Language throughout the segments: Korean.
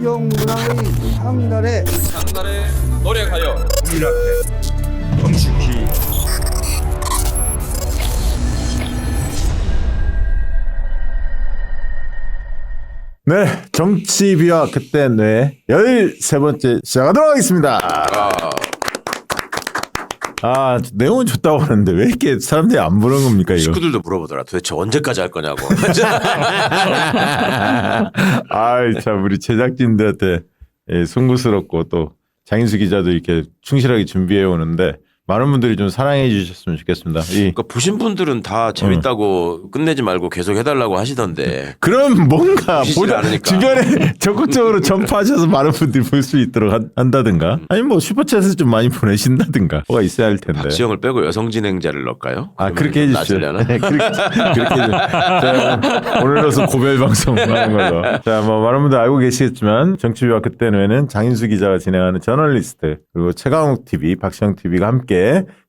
영문화의 상달의 노래 가요. 국민 앞에 엄숙히 네, 정치 비와 그때 뇌 13번째 시작하도록 하겠습니다. 내용은 좋다고 하는데 왜 이렇게 사람들이 안 보는 겁니까 이거? 식구들도 물어보더라. 도대체 언제까지 할 거냐고. 참 우리 제작진들한테 송구스럽고 또 장인수 기자도 이렇게 충실하게 준비해 오는데 많은 분들이 좀 사랑해 주셨으면 좋겠습니다. 그러니까 보신 분들은 다 재밌다고 끝내지 말고 계속 해달라고 하시던데. 그럼 뭔가 보시질 않으니까. 주변에 적극적으로 전파하셔서 많은 분들이 볼 수 있도록 한다든가 아니 뭐 슈퍼챗에서 좀 많이 보내신다든가 뭐가 있어야 할 텐데. 박지영을 빼고 여성 진행자를 넣을까요? 그렇게 해주시죠. 낮으려나? 네, 그렇게 해주시죠. 오늘로서 고별 방송 하는 걸로. 자, 뭐 많은 분들 알고 계시겠지만 정치비와 그때는 장인수 기자가 진행하는 저널리스트 그리고 최강욱 TV, 박시영 TV가 함께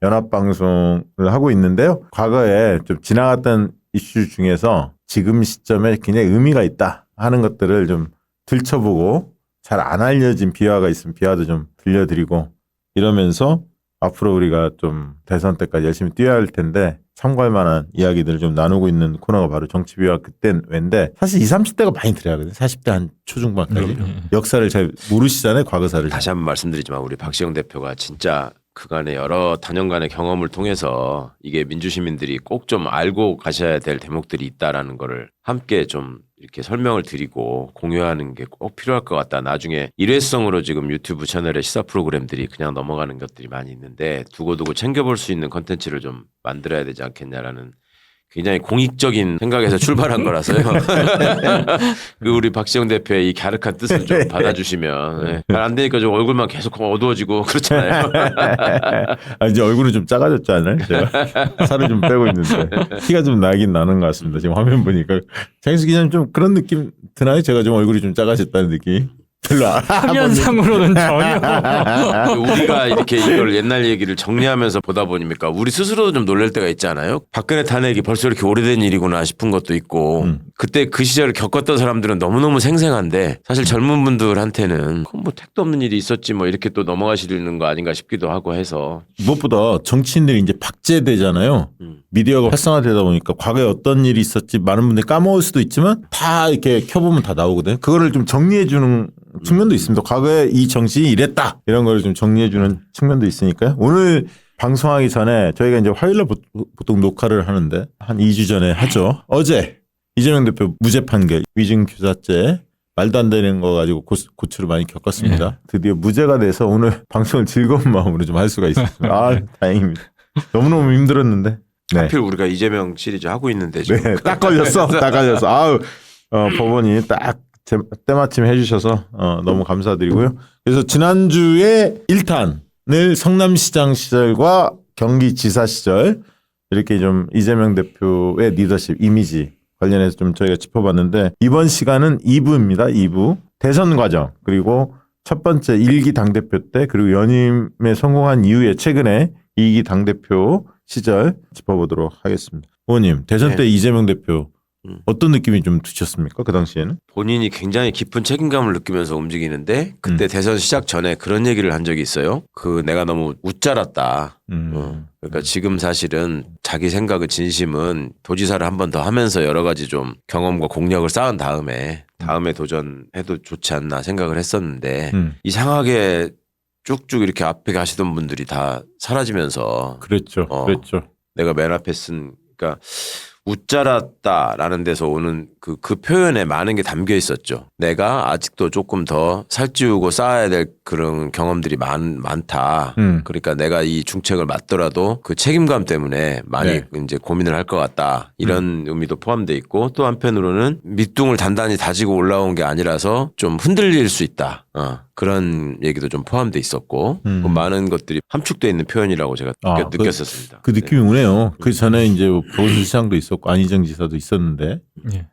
연합 방송을 하고 있는데요. 과거에 좀 지나갔던 이슈 중에서 지금 시점에 굉장히 의미가 있다 하는 것들을 좀 들춰보고 잘 안 알려진 비화가 있으면 비화도 좀 들려드리고 이러면서 앞으로 우리가 좀 대선 때까지 열심히 뛰어야 할 텐데 참고할 만한 이야기들을 좀 나누고 있는 코너가 바로 정치비와 그땐 왜인데 사실 20, 30대가 많이 들어야 하거든요. 40대 한 초중반까지. 역사를 잘 모르시잖아요. 과거사를. 다시 한번 말씀드리지만 우리 박시영 대표가 진짜 그간의 여러 단연간의 경험을 통해서 이게 민주시민들이 꼭 좀 알고 가셔야 될 대목들이 있다라는 거를 함께 좀 이렇게 설명을 드리고 공유하는 게 꼭 필요할 것 같다. 나중에 일회성으로 지금 유튜브 채널에 시사 프로그램들이 그냥 넘어가는 것들이 많이 있는데 두고두고 챙겨볼 수 있는 컨텐츠를 좀 만들어야 되지 않겠냐라는 굉장히 공익적인 생각에서 출발한 거라서요. 그 우리 박시영 대표의 이 갸륵한 뜻을 좀 받아주시면 잘 안 되니까 좀 얼굴만 계속 어두워지고 그렇잖아요. 이제 얼굴은 좀 작아졌지 않아요? 제가 살을 좀 빼고 있는데 티가 좀 나긴 나는 것 같습니다. 지금 화면 보니까 장인수 기자님 좀 그런 느낌 드나요? 제가 좀 얼굴이 좀 작아졌다는 느낌이? 별로 화면상으로는 전혀. 우리가 이렇게 이걸 옛날 얘기를 정리하면서 보다 보니까 우리 스스로도 좀 놀랄 때가 있지 않아요? 박근혜 탄핵이 벌써 이렇게 오래된 일이구나 싶은 것도 있고 그때 그 시절을 겪었던 사람들은 너무너무 생생한데 사실 젊은 분들한테는 뭐 택도 없는 일이 있었지 뭐 이렇게 또 넘어가시는 거 아닌가 싶기도 하고 해서 무엇보다 정치인들이 이제 박제되잖아요. 미디어가 활성화되다 보니까 과거에 어떤 일이 있었지 많은 분들이 까먹을 수도 있지만 다 이렇게 켜보면 다 나오거든요. 그거를 좀 정리해 주는 측면도 있습니다. 과거에 이 정치인이 이랬다 이런 걸 좀 정리해 주는 측면도 있으니까요. 오늘 방송하기 전에 저희가 이제 화요일날 보통 녹화를 하는데 한 2주 전에 하죠. 어제 이재명 대표 무죄 판결 위증 교사죄 말도 안 되는 거 가지고 고초를 많이 겪었습니다. 드디어 무죄가 돼서 오늘 방송을 즐거운 마음으로 좀 할 수가 있습니다. 다행입니다. 너무너무 힘들었는데. 네. 하필 우리가 이재명 시리즈 하고 있는데 지금 네, 딱 걸렸어. 딱 걸렸어. 법원이 딱 때마침 해주셔서 너무 감사드리고요. 그래서 지난주에 1탄을 성남시장 시절과 경기지사 시절 이렇게 좀 이재명 대표의 리더십 이미지 관련해서 좀 저희가 짚어봤는데 이번 시간은 2부입니다. 2부 대선 과정 그리고 첫 번째 1기 당대표 때 그리고 연임에 성공한 이후에 최근에 2기 당대표 시절 짚어보도록 하겠습니다. 의원님 대선 때 이재명 대표 어떤 느낌이 좀 드셨습니까? 그 당시에는? 본인이 굉장히 깊은 책임감을 느끼면서 움직이는데 그때 대선 시작 전에 그런 얘기를 한 적이 있어요. 내가 너무 웃잘았다. 그러니까 지금 사실은 자기 생각의 진심은 도지사를 한 번 더 하면서 여러 가지 좀 경험과 공력을 쌓은 다음에 도전해도 좋지 않나 생각을 했었는데 이상하게 쭉쭉 이렇게 앞에 가시던 분들이 다 사라지면서 그랬죠. 내가 맨 앞에 그러니까 웃자랐다라는 데서 오는 그 표현에 많은 게 담겨 있었죠. 내가 아직도 조금 더 살찌우고 쌓아야 될 그런 경험들이 많다. 그러니까 내가 이 중책을 맡더라도 그 책임감 때문에 많이 이제 고민을 할 것 같다. 이런 의미도 포함되어 있고 또 한편으로는 밑둥을 단단히 다지고 올라온 게 아니라서 좀 흔들릴 수 있다. 그런 얘기도 좀 포함되어 있었고 그 많은 것들이 함축되어 있는 표현이라고 제가 느꼈었습니다. 그 느낌이 오네요. 그 전에 이제 보수 시장도 있었고 안희정 지사도 있었는데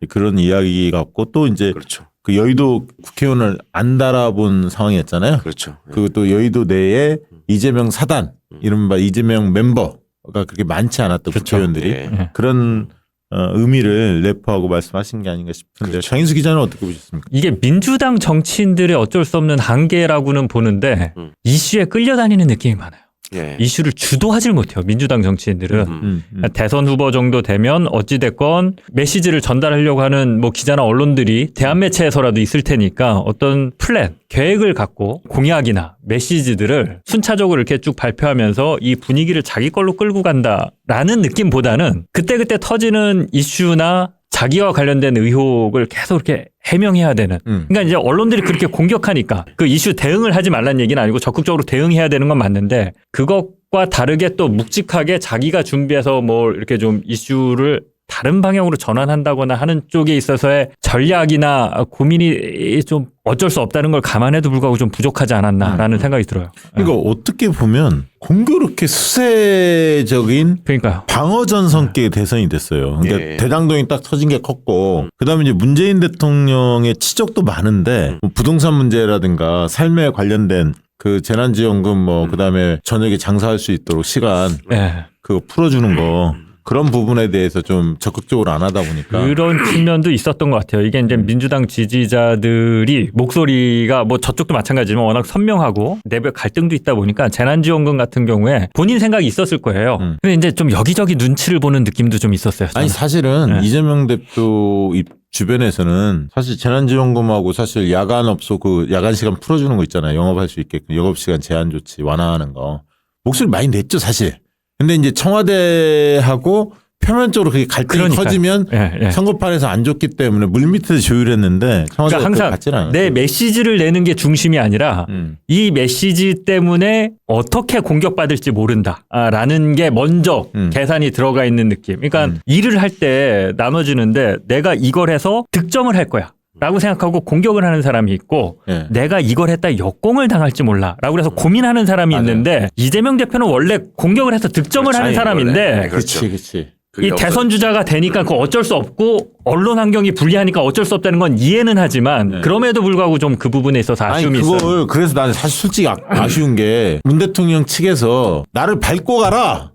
그런 이야기가 없고 또 이제 그렇죠. 그 여의도 국회의원을 안 달아본 상황이었잖아요. 그렇죠. 그리고 또 여의도 내에 이재명 사단 이른바 이재명 멤버가 그렇게 많지 않았던 국회의원들이 그런 의미를 내포하고 말씀하신 게 아닌가 싶은데 그렇죠. 장인수 기자는 어떻게 보셨습니까? 이게 민주당 정치인들의 어쩔 수 없는 한계라고는 보는데 이슈에 끌려다니는 느낌이 많아요. 예. 이슈를 주도하질 못해요. 민주당 정치인들은. 대선 후보 정도 되면 어찌됐건 메시지를 전달하려고 하는 뭐 기자나 언론들이 대한매체에서라도 있을 테니까 어떤 플랜, 계획을 갖고 공약이나 메시지들을 순차적으로 이렇게 쭉 발표하면서 이 분위기를 자기 걸로 끌고 간다라는 느낌보다는 그때그때 터지는 이슈나 자기와 관련된 의혹을 계속 이렇게 해명해야 되는. 그러니까 이제 언론들이 그렇게 공격하니까 그 이슈 대응을 하지 말라는 얘기는 아니고 적극적으로 대응해야 되는 건 맞는데 그것과 다르게 또 묵직하게 자기가 준비해서 뭐 이렇게 좀 이슈를 다른 방향으로 전환한다거나 하는 쪽에 있어서의 전략이나 고민이 좀 어쩔 수 없다는 걸 감안해도 불구하고 좀 부족하지 않았나라는 생각이 들어요. 그러니까 어떻게 보면 공교롭게 수세적인 그러니까요. 방어전 성격의 대선이 됐어요. 그러니까 예. 대장동이 딱 터진 게 컸고 그다음에 이제 문재인 대통령의 치적도 많은데 뭐 부동산 문제라든가 삶에 관련된 그 재난지원금 뭐 그다음에 저녁에 장사할 수 있도록 시간 예. 그거 풀어주는 거 그런 부분에 대해서 좀 적극적으로 안 하다 보니까 그런 측면도 있었던 것 같아요. 이게 이제 민주당 지지자들이 목소리가 뭐 저쪽도 마찬가지지만 워낙 선명하고 내부에 갈등도 있다 보니까 재난지원금 같은 경우에 본인 생각이 있었을 거예요. 근데 이제 좀 여기저기 눈치를 보는 느낌도 좀 있었어요. 저는. 아니 사실은 네. 이재명 대표 주변에서는 사실 재난지원금하고 사실 야간업소 그 야간 시간 풀어주는 거 있잖아요. 영업할 수 있게끔 영업시간 제한 조치 완화하는 거 목소리 많이 냈죠 사실. 근데 이제 청와대하고 표면적으로 그게 갈등이 그러니까요. 커지면 예. 선거판에서 안 좋기 때문에 물밑에서 조율했는데 청와대가 그러니까 항상 같지는 않아요. 내 메시지를 내는 게 중심이 아니라 이 메시지 때문에 어떻게 공격받을지 모른다라는 게 먼저 계산이 들어가 있는 느낌. 그러니까 일을 할 때 나눠지는데 내가 이걸 해서 득점을 할 거야. 라고 생각하고 공격을 하는 사람이 있고 예. 내가 이걸 했다 역공을 당할지 몰라 라고 그래서 고민하는 사람이 맞아요. 있는데 이재명 대표는 원래 공격을 해서 득점을 하는 사람인데 그렇죠. 그렇지. 이 대선 주자가 되니까 그거 어쩔 수 없고 언론 환경이 불리하니까 어쩔 수 없다는 건 이해는 하지만 그럼에도 불구하고 좀 그 부분에 있어서 아쉬움이 아니 있어요. 그걸 그래서 나는 사실 솔직히 아쉬운 게 문 대통령 측에서 나를 밟고 가라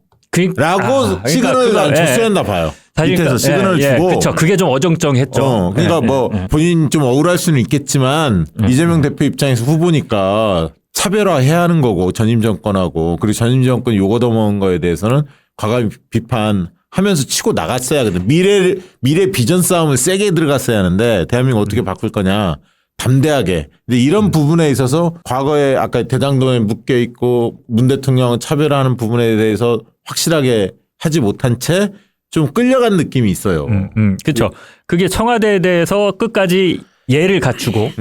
라고 시그널을 난 줬어야 한다 봐요. 밑에서 시그널을 주고. 그렇죠. 그게 좀 어정쩡했죠. 그러니까 뭐 본인 좀 억울할 수는 있겠지만 이재명 대표 입장에서 후보니까 차별화해야 하는 거고 전임 정권하고 그리고 전임 정권 요거 더먹은 거에 대해서는 과감히 비판하면서 치고 나갔어야 하거든. 미래 비전 싸움을 세게 들어갔어야 하는데 대한민국 어떻게 바꿀 거냐. 담대하게. 근데 이런 부분에 있어서 과거에 아까 대장동에 묶여 있고 문 대통령을 차별화하는 부분에 대해서 확실하게 하지 못한 채 좀 끌려간 느낌이 있어요. 그렇죠. 그게 청와대에 대해서 끝까지 예를 갖추고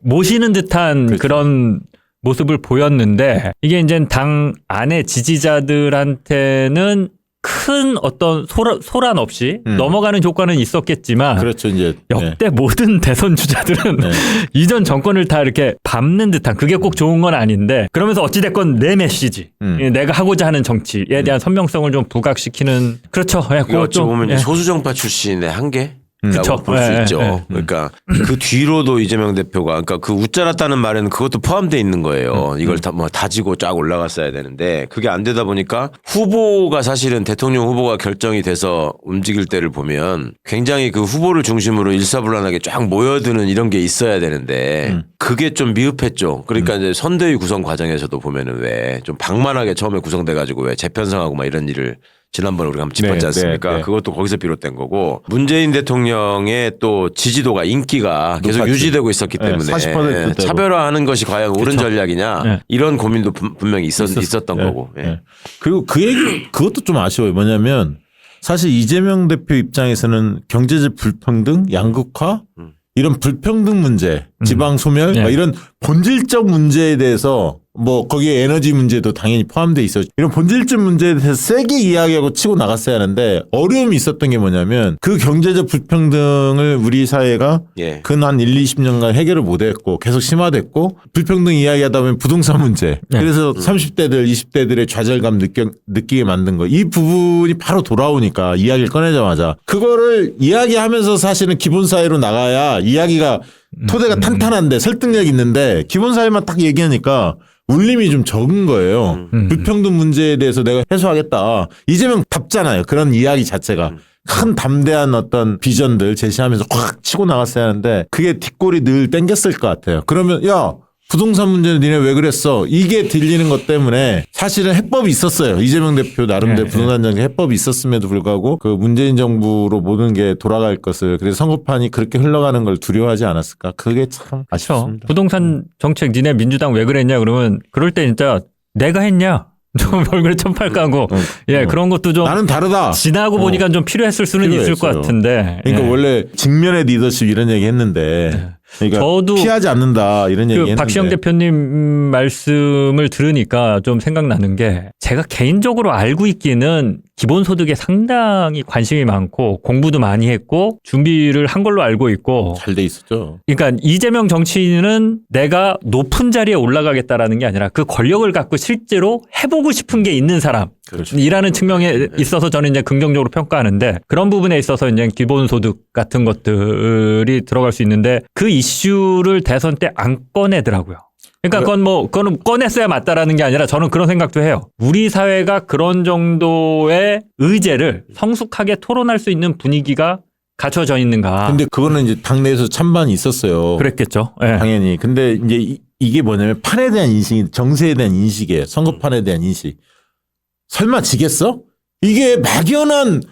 모시는 듯한 그렇죠. 그런 모습을 보였는데 이게 이제 당 안의 지지자들한테는 큰 어떤 소란 없이 넘어가는 효과는 있었겠지만 그렇죠. 이제 역대 모든 대선 주자들은 이전 정권을 다 이렇게 밟는 듯한 그게 꼭 좋은 건 아닌데 그러면서 어찌됐건 내 메시지 내가 하고자 하는 정치에 대한 선명성을 좀 부각시키는 그렇죠. 이거 어찌 보면 이제 소수정파 출신의 한계? 라고 볼 수 있죠. 그러니까 그 뒤로도 이재명 대표가 그러니까 그 웃자랐다는 말에는 그것도 포함되어 있는 거예요. 이걸 다 뭐 다지고 쫙 올라갔어야 되는데 그게 안 되다 보니까 후보가 사실은 대통령 후보가 결정이 돼서 움직일 때를 보면 굉장히 그 후보를 중심으로 일사불란하게 쫙 모여드는 이런 게 있어야 되는데 그게 좀 미흡했죠. 그러니까 이제 선대위 구성 과정에서도 보면은 왜 좀 방만하게 처음에 구성돼 가지고 왜 재편성하고 막 이런 일을 지난번에 우리가 한번 짚었지 않습니까? 그것도 거기서 비롯된 거고 문재인 대통령의 또 지지도가 인기가 계속 높았지. 유지되고 있었기 때문에 40% 차별화하는 것이 과연 옳은 전략이냐 이런 고민도 분명히 있었던 거고. 그리고 그 얘기 그것도 좀 아쉬워요. 뭐냐면 사실 이재명 대표 입장에서는 경제적 불평등, 양극화 이런 불평등 문제, 지방 소멸 이런 본질적 문제에 대해서 뭐 거기에 에너지 문제도 당연히 포함돼 있어. 이런 본질적 문제에 대해서 세게 이야기하고 치고 나갔어야 하는데 어려움이 있었던 게 뭐냐면 그 경제적 불평등을 우리 사회가 근 한 1, 20년간 해결을 못했고 계속 심화됐고 불평등 이야기하다 보면 부동산 문제. 그래서 30대들, 20대들의 좌절감 느끼게 만든 거. 이 부분이 바로 돌아오니까 이야기를 꺼내자마자 그거를 이야기하면서 사실은 기본 사회로 나가야 이야기가 토대가 탄탄한데 설득력 있는데 기본 사회만 딱 얘기하니까 울림이 좀 적은 거예요. 불평등 문제에 대해서 내가 해소하겠다. 이재명 답잖아요. 그런 이야기 자체가. 큰 담대한 어떤 비전들 제시하면서 확 치고 나갔어야 하는데 그게 뒷골이 늘 땡겼을 것 같아요. 그러면 야 부동산 문제는 니네 왜 그랬어? 이게 들리는 것 때문에 사실은 해법이 있었어요. 이재명 대표 나름대로 부동산 정책 해법이 있었음에도 불구하고 그 문재인 정부로 모든 게 돌아갈 것을 그래서 선거판이 그렇게 흘러가는 걸 두려워하지 않았을까? 그게 참 아쉽습니다. 부동산 정책 니네 민주당 왜 그랬냐 그러면 그럴 때 진짜 내가 했냐? 좀 얼굴에 천팔 까고 그런 것도 좀 나는 다르다. 지나고 보니까 좀 필요했을 수는 있을 것 같은데. 그러니까 원래 직면의 리더십 이런 얘기 했는데 그러니까 저도 피하지 않는다 이런 얘기 했는데 박시영 대표님 말씀을 들으니까 좀 생각나는 게 제가 개인적으로 알고 있기는 기본소득에 상당히 관심이 많고 공부도 많이 했고 준비를 한 걸로 알고 있고 잘 돼 있었죠. 그러니까 이재명 정치인은 내가 높은 자리에 올라가겠다라는 게 아니라 그 권력을 갖고 실제로 해보고 싶은 게 있는 사람. 그렇죠. 이라는 측면에 있어서 저는 이제 긍정적으로 평가하는데 그런 부분에 있어서 이제 기본소득 같은 것들이 들어갈 수 있는데 그 이슈를 대선 때 안 꺼내더라고요. 그러니까 그거는 꺼냈어야 맞다라는 게 아니라 저는 그런 생각도 해요. 우리 사회가 그런 정도의 의제를 성숙하게 토론할 수 있는 분위기가 갖춰져 있는가. 근데 그거는 이제 당내에서 찬반이 있었어요. 그랬겠죠. 네. 당연히. 근데 이제 이게 뭐냐면 판에 대한 인식이 정세에 대한 인식이에요. 선거판에 대한 인식. 설마 지겠어? 이게 막연한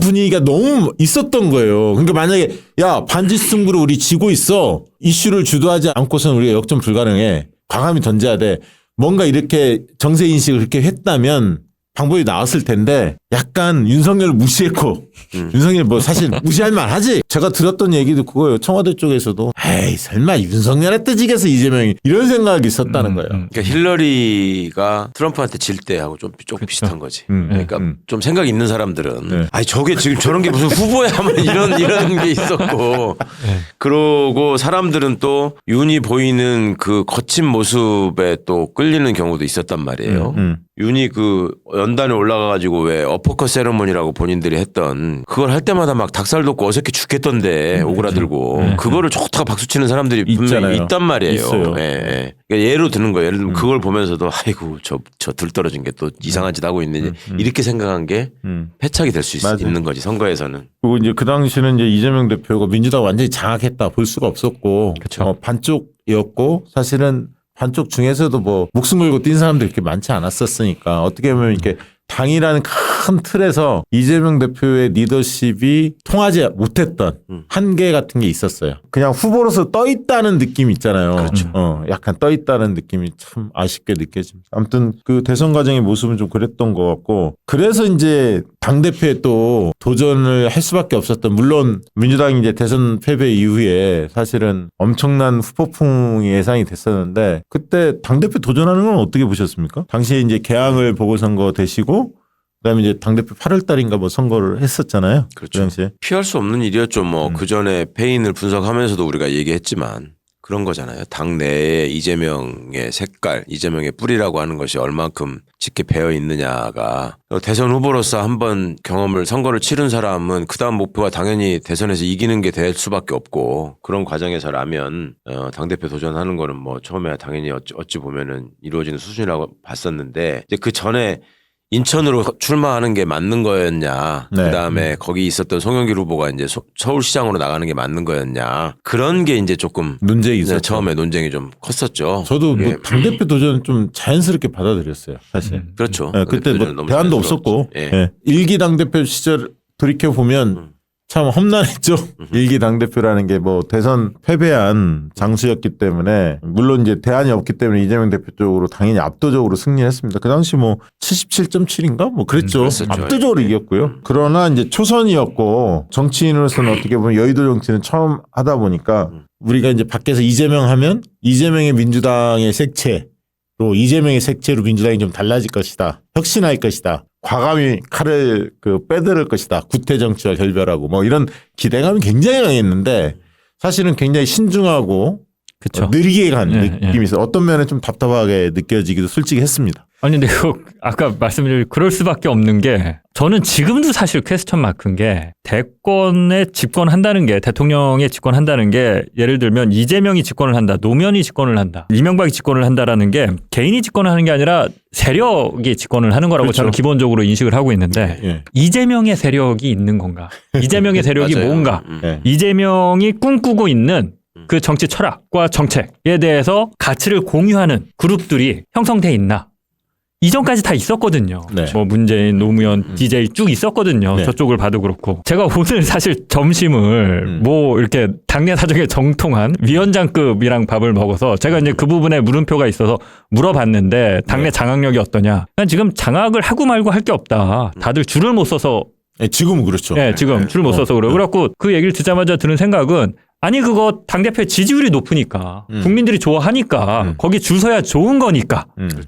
분위기가 너무 있었던 거예요. 그러니까 만약에 야 반지 승부로 우리 지고 있어. 이슈를 주도하지 않고서는 우리가 역전 불가능해. 과감히 던져야 돼. 뭔가 이렇게 정세 인식을 그렇게 했다면 방법이 나왔을 텐데 약간 윤석열을 무시했고 윤석열 뭐 사실 무시할 만하지. 제가 들었던 얘기도 그거예요. 청와대 쪽에서도 에이 설마 윤석열에 뜨지겠어 이재명이 이런 생각이 있었다는 거예요. 그러니까 힐러리가 트럼프한테 질 때하고 좀 비슷한 거지. 그러니까 좀 생각 있는 사람들은 아니 저게 지금 저런 게 무슨 후보야 뭐 이런 게 있었고 그러고 사람들은 또 윤이 보이는 그 거친 모습에 또 끌리는 경우도 있었단 말이에요. 윤이 그 연단에 올라가가지고 왜 어퍼컷 세레머니라고 본인들이 했던 그걸 할 때마다 막 닭살 돋고 어색해 죽겠던데 오그라들고 그거를 좋다가 박수치는 사람들이 분명히 있잖아요. 있단 말이에요. 있어요. 예. 그러니까 예로 드는 거예요. 예를 들면 그걸 보면서도 아이고 저 들떨어진 게 또 이상한 짓 하고 있는지 이렇게 생각한 게 패착이 될 수 있는 거지 선거에서는. 그리고 이제 그 당시는 이제 이재명 대표가 민주당 완전히 장악했다 볼 수가 없었고 반쪽이었고 사실은 반쪽 중에서도 뭐 목숨 걸고 뛴 사람들이 그렇게 많지 않았었으니까 어떻게 보면 이렇게 당이라는 큰 틀에서 이재명 대표의 리더십이 통하지 못했던 한계 같은 게 있었어요. 그냥 후보로서 떠 있다는 느낌이 있잖아요. 그렇죠. 약간 떠 있다는 느낌이 참 아쉽게 느껴집니다. 아무튼 그 대선 과정의 모습은 좀 그랬던 것 같고 그래서 이제 당대표에 또 도전을 할 수밖에 없었던 물론 민주당이 이제 대선 패배 이후에 사실은 엄청난 후폭풍이 예상이 됐었는데 그때 당대표 도전하는 건 어떻게 보셨습니까? 당시에 이제 개항을 보궐선거 되시고 그다음에 이제 당대표 8월 달인가 뭐 선거를 했었잖아요. 그렇죠. 그 당시에. 피할 수 없는 일이었죠. 뭐 그 전에 패인을 분석하면서도 우리가 얘기했지만 그런 거잖아요. 당 내에 이재명의 색깔, 이재명의 뿌리라고 하는 것이 얼만큼 짙게 배어 있느냐가 대선 후보로서 한번 선거를 치른 사람은 그다음 목표가 당연히 대선에서 이기는 게 될 수밖에 없고 그런 과정에서라면 당대표 도전하는 거는 뭐 처음에 당연히 어찌 보면은 이루어지는 수준이라고 봤었는데 이제 그 전에 인천으로 출마하는 게 맞는 거였냐. 네. 그다음에 거기 있었던 송영길 후보가 이제 서울시장으로 나가는 게 맞는 거였냐. 그런 게 이제 조금 논쟁이 있었죠. 처음에 논쟁이 좀 컸었죠. 저도 뭐 당대표 도전 좀 자연스럽게 받아들였어요. 사실. 그렇죠. 그때 뭐 너무 대안도 자연스러웠죠. 없었고 예. 일기 당대표 시절 돌이켜 보면 참 험난했죠. 일기 당대표라는 게 뭐 대선 패배한 장수였기 때문에 물론 이제 대안이 없기 때문에 이재명 대표 쪽으로 당연히 압도적으로 승리했습니다. 그 당시 뭐 77.7인가 뭐 그랬죠. 그랬었죠. 압도적으로 이겼고요. 그러나 이제 초선이었고 정치인으로서는 어떻게 보면 여의도 정치는 처음 하다 보니까 우리가 이제 밖에서 이재명 하면 이재명의 민주당의 색채로 이재명의 색채로 민주당이 좀 달라질 것이다. 혁신할 것이다. 과감히 칼을 빼들을 것이다. 구태 정치와 결별하고 뭐 이런 기대감이 굉장히 강했는데 사실은 굉장히 신중하고 그쵸. 느리게 간 느낌이 있어요. 어떤 면에 좀 답답하게 느껴지기도 솔직히 했습니다. 아니 근데 이거 아까 말씀드린 그럴 수밖에 없는 게 저는 지금도 사실 퀘스천 마크인 게 대권에 집권한다는 게 대통령에 집권한다는 게 예를 들면 이재명이 집권을 한다, 노무현이 집권을 한다, 이명박이 집권을 한다라는 게 개인이 집권을 하는 게 아니라 세력이 집권을 하는 거라고 그렇죠. 저는 기본적으로 인식을 하고 있는데 예. 이재명의 세력이 있는 건가? 이재명의 세력이 맞아요. 뭔가? 예. 이재명이 꿈꾸고 있는 그 정치 철학과 정책에 대해서 가치를 공유하는 그룹들이 형성돼 있나? 이전까지 다 있었거든요. 네. 뭐 문재인, 노무현, DJ 쭉 있었거든요. 네. 저쪽을 봐도 그렇고. 제가 오늘 사실 점심을 뭐 이렇게 당내 사정에 정통한 위원장급이랑 밥을 먹어서 제가 이제 그 부분에 물음표가 있어서 물어봤는데 당내 장악력이 어떠냐. 그냥 지금 장악을 하고 말고 할 게 없다. 다들 줄을 못 서서 예, 지금은 그렇죠. 네, 지금 줄 못 서서 그래요. 그래갖고 그 얘기를 듣자마자 드는 생각은 아니 그거 당대표의 지지율이 높으니까 국민들이 좋아하니까 거기 줄 서야 좋은 거니까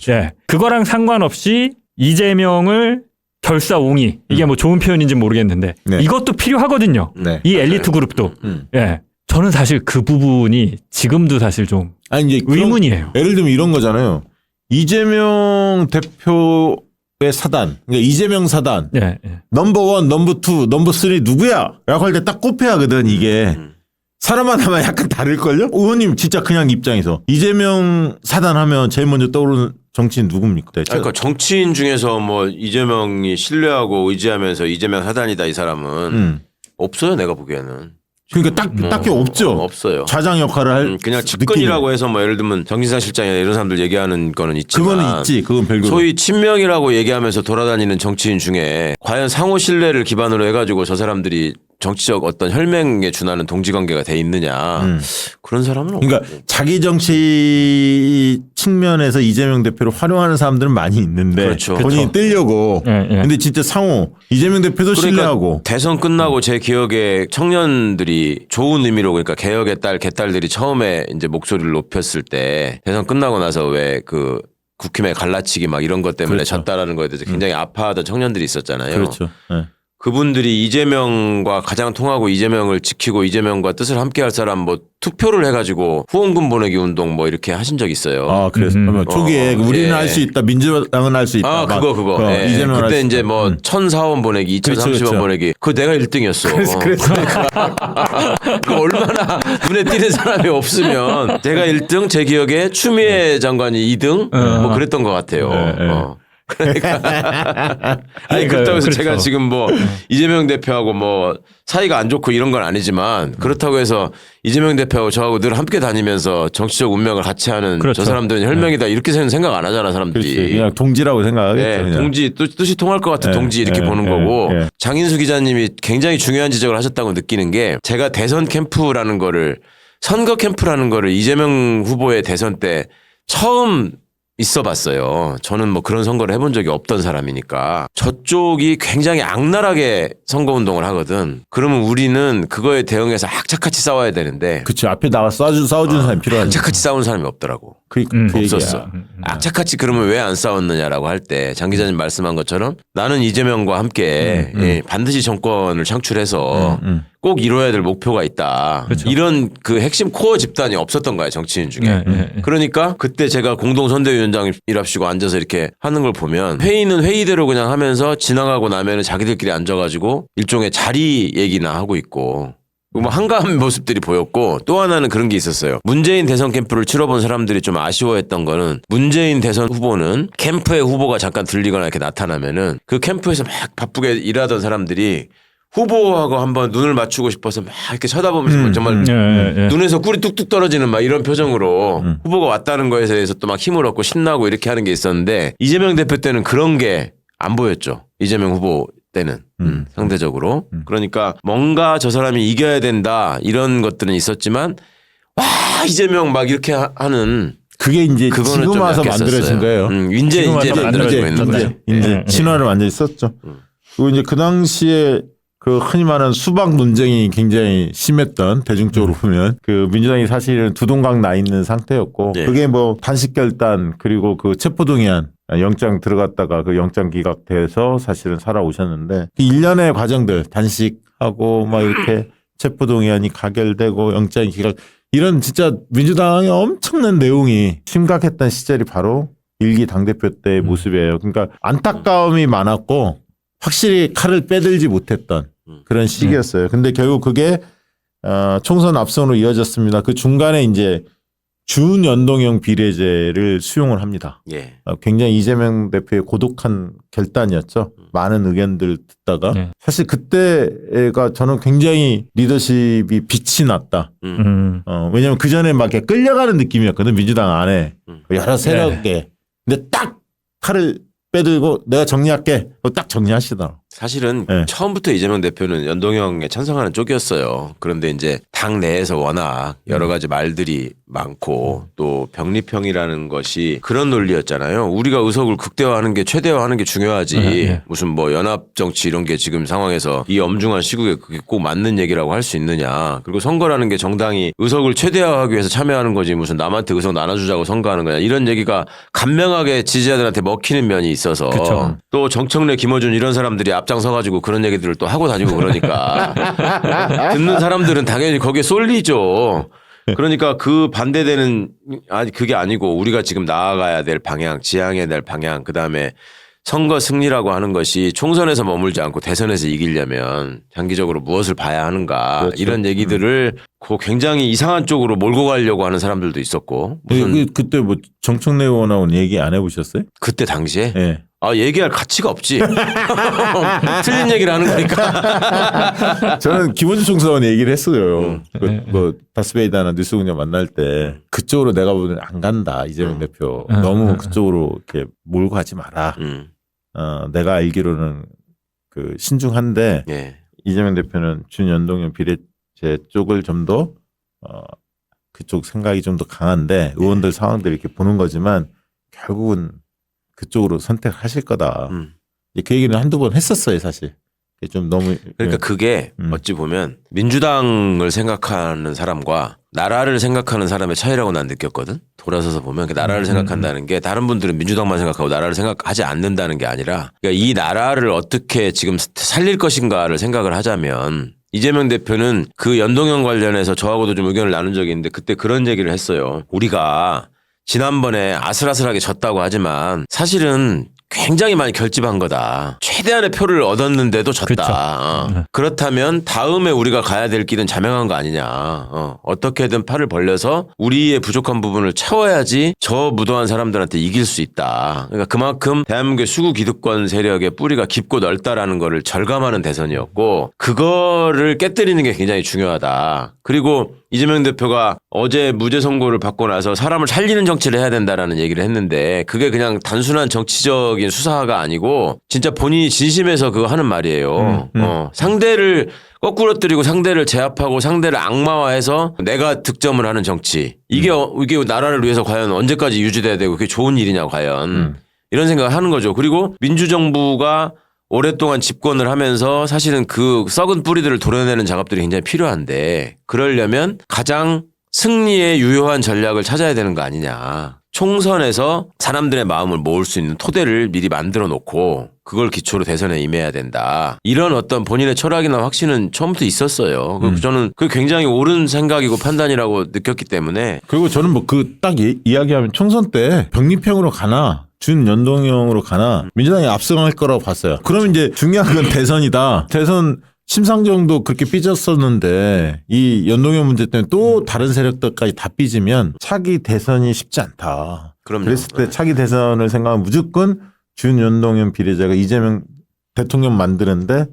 예, 그거랑 상관없이 이재명을 결사옹위 이게 뭐 좋은 표현인지 모르겠는데 네. 이것도 필요하거든요. 네. 이 엘리트 그룹도 예, 저는 사실 그 부분이 지금도 사실 좀 아니 이제 의문이에요. 예를 들면 이런 거잖아요. 이재명 대표의 사단, 그러니까 이재명 사단, 예, 예. 넘버 원, 넘버 투, 넘버 쓰리 누구야? 라고 할 때 딱 꼽혀야 하거든, 이게. 사람마다 약간 다를걸요? 의원님 진짜 그냥 입장에서. 이재명 사단하면 제일 먼저 떠오르는 정치인 누굽니까? 대체? 그러니까 정치인 중에서 뭐 이재명이 신뢰하고 의지하면서 이재명 사단이다 이 사람은 없어요 내가 보기에는. 그러니까 딱히 없죠. 없어요. 좌장 역할을 할. 그냥 측근이라고 해서 뭐 예를 들면 정진상 실장이나 이런 사람들 얘기하는 거는 있지만 그거는 있지. 그건 별거. 소위 친명이라고 얘기하면서 돌아다니는 정치인 중에 과연 상호 신뢰를 기반으로 해가지고 저 사람들이 정치적 어떤 혈맹에 준하는 동지관계가 돼 있느냐 그런 사람은 없고. 그러니까 자기 정치 측면에서 이재명 대표를 활용하는 사람들은 많이 있는데 그렇죠. 본인이 뜨려고. 예, 예. 근데 진짜 상호 이재명 대표도 신뢰하고. 대선 끝나고 제 기억에 청년들이 좋은 의미로 그러니까 개혁의 딸 개딸들이 처음에 이제 목소리를 높였을 때 대선 끝나고 나서 왜 그 국힘의 갈라치기 막 이런 것 때문에 그렇죠. 졌다라는 거에 대해서 굉장히 아파하던 청년들이 있었잖아요. 그렇죠. 네. 그분들이 이재명과 가장 통하고 이재명을 지키고 이재명과 뜻을 함께할 사람 뭐 투표를 해가지고 후원금 보내기 운동 뭐 이렇게 하신 적 있어요. 아, 그래서 초기에 우리는 예. 할 수 있다, 민주당은 할 수 있다. 아, 막 그거. 예. 이재명 그때 이제 뭐 1,004원 보내기, 2,030원 그렇죠. 보내기. 그거 내가 1등이었어. 그래서 그 얼마나 눈에 띄는 사람이 없으면 제가 1등, 제 기억에 추미애 장관이 2등 뭐 그랬던 것 같아요. 그러니까 아니 그렇다고 해서 그렇죠. 제가 지금 뭐 이재명 대표하고 뭐 사이가 안 좋고 이런 건 아니지만 그렇다고 해서 이재명 대표하고 저하고 늘 함께 다니면서 정치적 운명을 같이 하는 그렇죠. 저 사람들은 혈맹이다 이렇게 생각 안 하잖아 사람들이. 그렇지. 그냥 동지라고 생각하겠죠. 네, 그냥. 동지 뜻이 통할 것 같은 네, 동지 이렇게 네, 보는 네, 거고 네. 장인수 기자님이 굉장히 중요한 지적을 하셨다고 느끼는 게 제가 대선 캠프라는 거를 선거 캠프라는 거를 이재명 후보의 대선 때 처음 있어 봤어요. 저는 뭐 그런 선거를 해본 적이 없던 사람이니까. 저쪽이 굉장히 악랄하게 선거운동을 하거든. 그러면 우리는 그거에 대응해서 악착같이 싸워야 되는데 그치. 앞에 나가 싸워주는 사람이 필요하지. 악착같이 싸우는 사람이 없더라고. 그 없었어. 악착같이 그러면 왜 안 싸웠느냐라고 할 때 장 기자님 말씀한 것처럼 나는 이재명과 함께 예, 반드시 정권을 창출해서 꼭 이뤄야 될 목표가 있다. 이런 그 핵심 코어 집단이 없었던 거야 정치인 중에. 그러니까 그때 제가 공동선대위원장이랍시고 앉아서 이렇게 하는 걸 보면 회의는 회의대로 그냥 하면서 지나가고 나면은 자기들끼리 앉아가지고 일종의 자리 얘기나 하고 있고 뭐 한가한 모습들이 보였고 또 하나는 그런 게 있었어요. 문재인 대선 캠프를 치러본 사람들이 좀 아쉬워했던 거는 문재인 대선 후보는 캠프에 후보가 잠깐 들리거나 이렇게 나타나면은 그 캠프에서 막 바쁘게 일하던 사람들이 후보하고 한번 눈을 맞추고 싶어서 막 이렇게 쳐다보면서 정말 눈에서 꿀이 뚝뚝 떨어지는 막 이런 표정으로 후보가 왔다는 거에 대해서 또 막 힘을 얻고 신나고 이렇게 하는 게 있었는데 이재명 대표 때는 그런 게 안 보였죠. 이재명 후보 때는 상대적으로. 그러니까 뭔가 저 사람이 이겨야 된다 이런 것들은 있었지만 와 이재명 막 이렇게 하는 그게 이제 그거는 지금 좀 와서 약했었어요. 만들어진 거예요. 인제 지금 와서 만들어지고 있는 거죠. 이제 진화를 완전히 썼죠. 그리고 이제 그 당시에 그 흔히 말하는 수박 논쟁이 굉장히 심했던 대중적으로 보면 그 민주당이 사실은 두동강 나 있는 상태였고 네. 그게 뭐 단식 결단 그리고 그 체포동의안 영장 들어갔다가 그 영장 기각돼서 사실은 살아오셨는데 그 일련의 과정들 단식하고 막 이렇게 체포동의안이 가결되고 영장이 기각 이런 진짜 민주당의 엄청난 내용이 심각했던 시절이 바로 일기 당대표 때의 모습이에요. 그러니까 안타까움이 많았고 확실히 칼을 빼들지 못했던 그런 시기였어요. 근데 결국 그게 총선 압승으로 이어졌습니다. 그 중간에 이제 준연동형 비례제를 수용을 합니다. 예. 굉장히 이재명 대표의 고독한 결단이었죠. 많은 의견들 듣다가 사실 그때가 저는 굉장히 리더십이 빛이 났다. 왜냐하면 그 전에 막 이렇게 끌려가는 느낌이었거든 민주당 안에 여러 세력에. 근데 딱 칼을 빼들고 내가 정리할게. 딱 정리하시더라고. 사실은 처음부터 이재명 대표는 연동형에 찬성하는 쪽이었어요. 그런데 이제 당 내에서 워낙 여러 가지 말들이 많고 또 병립형이라는 것이 그런 논리였잖아요. 우리가 의석을 극대화하는 게 최대화하는 게 중요하지. 무슨 뭐 연합 정치 이런 게 지금 상황에서 이 엄중한 시국에 그게 꼭 맞는 얘기라고 할 수 있느냐. 그리고 선거라는 게 정당이 의석을 최대화하기 위해서 참여하는 거지 무슨 남한테 의석 나눠주자고 선거하는 거냐. 이런 얘기가 간명하게 지지자들한테 먹히는 면이 있어서 그쵸. 또 정청래, 김어준 이런 사람들이 앞장서가지고 그런 얘기들을 또 하고 다니고 그러니까 듣는 사람들은 당연히 거기에 쏠리죠. 그러니까 그 반대되는 그게 아니고 우리가 지금 나아가야 될 방향, 지향해야 될 방향, 그다음에 선거 승리라고 하는 것이 총선에서 머물지 않고 대선에서 이기려면 장기적으로 무엇을 봐야 하는가 그렇죠. 이런 얘기들을 굉장히 이상한 쪽으로 몰고 가려고 하는 사람들도 있었고 무슨 그때 뭐 정청래 의원하고는 얘기 안 해보셨어요? 그때 당시에 네. 얘기할 가치가 없지. 틀린 얘기를 하는 거니까. 저는 김원준 총수하고 얘기를 했어요. 뭐 다스베이다나 뉴스공장 만날 때 그쪽으로 내가 보기에는 안 간다. 이재명 대표 너무 그쪽으로 이렇게 몰고 가지 마라. 내가 알기로는 그 신중한데 이재명 대표는 준연동형 비례제 쪽을 좀 더 그쪽 생각이 좀 더 강한데 의원들 상황들 이렇게 보는 거지만 결국은 그쪽으로 선택하실 거다. 그 얘기는 한두 번 했었어요, 사실. 좀 너무. 그러니까 그게 어찌 보면 민주당을 생각하는 사람과 나라를 생각하는 사람의 차이라고 난 느꼈거든. 돌아서서 보면 나라를 생각한다는 게 다른 분들은 민주당만 생각하고 나라를 생각하지 않는다는 게 아니라 그러니까 이 나라를 어떻게 지금 살릴 것인가를 생각을 하자면 이재명 대표는 그 연동형 관련해서 저하고도 좀 의견을 나눈 적이 있는데 그때 그런 얘기를 했어요. 우리가 지난번에 아슬아슬하게 졌다고 하지만 사실은 굉장히 많이 결집한 거다. 최대한의 표를 얻었는데도 졌다. 그렇다면 다음에 우리가 가야 될 길은 자명한 거 아니냐. 어떻게든 팔을 벌려서 우리의 부족한 부분을 채워야지 저 무도한 사람들한테 이길 수 있다. 그러니까 그만큼 대한민국의 수구 기득권 세력의 뿌리가 깊고 넓다라는 거를 절감하는 대선이었고 그거를 깨뜨리는 게 굉장히 중요하다. 그리고 이재명 대표가 어제 무죄 선고를 받고 나서 사람을 살리는 정치를 해야 된다라는 얘기를 했는데 그게 그냥 단순한 정치적인 수사가 아니고 진짜 본인이 진심에서 그거 하는 말이에요. 상대를 거꾸로뜨리고 상대를 제압하고 상대를 악마화해서 내가 득점을 하는 정치. 이게 나라를 위해서 과연 언제까지 유지돼야 되고 그게 좋은 일이냐 과연. 이런 생각을 하는 거죠. 그리고 민주정부가 오랫동안 집권을 하면서 사실은 그 썩은 뿌리들을 도려내는 작업들이 굉장히 필요한데 그러려면 가장 승리에 유효한 전략을 찾아야 되는 거 아니냐. 총선에서 사람들의 마음을 모을 수 있는 토대를 미리 만들어 놓고 그걸 기초로 대선에 임해야 된다. 이런 어떤 본인의 철학이나 확신은 처음부터 있었어요. 저는 그게 굉장히 옳은 생각이고 판단이라고 느꼈기 때문에. 그리고 저는 뭐 그 딱 이야기하면 총선 때 병립형으로 가나 준연동형으로 가나 민주당이 압승할 거라고 봤어요. 그러면 이제 중요한 건 대선이다. 대선 심상정도 그렇게 삐졌었는데 이 연동형 문제 때문에 또 다른 세력들까지 다 삐지면 차기 대선이 쉽지 않다. 그럼요. 그랬을 때 차기 대선을 생각하면 무조건 준연동형 비례제가 이재명 대통령 만드는데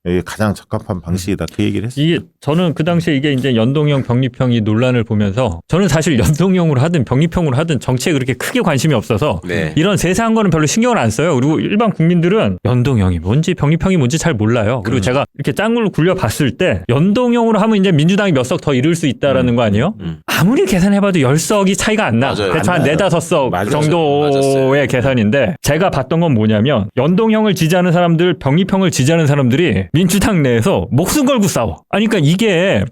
이게 가장 적합한 방식이다. 그 얘기를 했어요. 이게 저는 그 당시에 이게 이제 연동형, 병립형이 논란을 보면서 저는 사실 연동형으로 하든 병립형으로 하든 정치에 그렇게 크게 관심이 없어서 이런 세세한 거는 별로 신경을 안 써요. 그리고 일반 국민들은 연동형이 뭔지 병립형이 뭔지 잘 몰라요. 그리고 제가 이렇게 짠물로 굴려봤을 때 연동형으로 하면 이제 민주당이 몇 석 더 이룰 수 있다라는 거 아니에요? 아무리 계산해봐도 10석이 차이가 안 나. 맞아요. 대충 한 4-5석 맞아요. 정도의 맞았어요. 계산인데 제가 봤던 건 뭐냐면 연동형을 지지하는 사람들, 병립형을 지지하는 사람들이 민주당 내에서 목숨 걸고 싸워. 아니, 그러니까 이게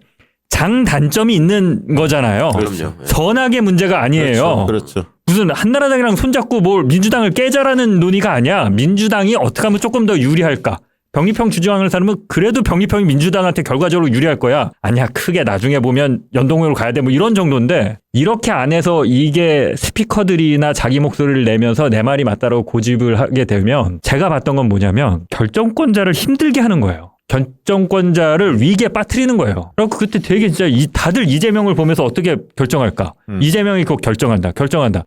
장단점이 있는 거잖아요. 그럼요. 선악의 문제가 아니에요. 그렇죠. 무슨 한나라당이랑 손잡고 뭘 민주당을 깨자라는 논의가 아니야. 민주당이 어떻게 하면 조금 더 유리할까. 병리평 주장하는 사람은 그래도 병리평이 민주당한테 결과적으로 유리할 거야. 아니야, 크게 나중에 보면 연동형으로 가야 돼. 뭐 이런 정도인데 이렇게 안 해서 이게 스피커들이나 자기 목소리를 내면서 내 말이 맞다라고 고집을 하게 되면 제가 봤던 건 뭐냐면 결정권자를 힘들게 하는 거예요. 결정권자를 위기에 빠뜨리는 거예요. 그래서 그때 되게 진짜 다들 이재명을 보면서 어떻게 결정할까? 이재명이 그거 결정한다.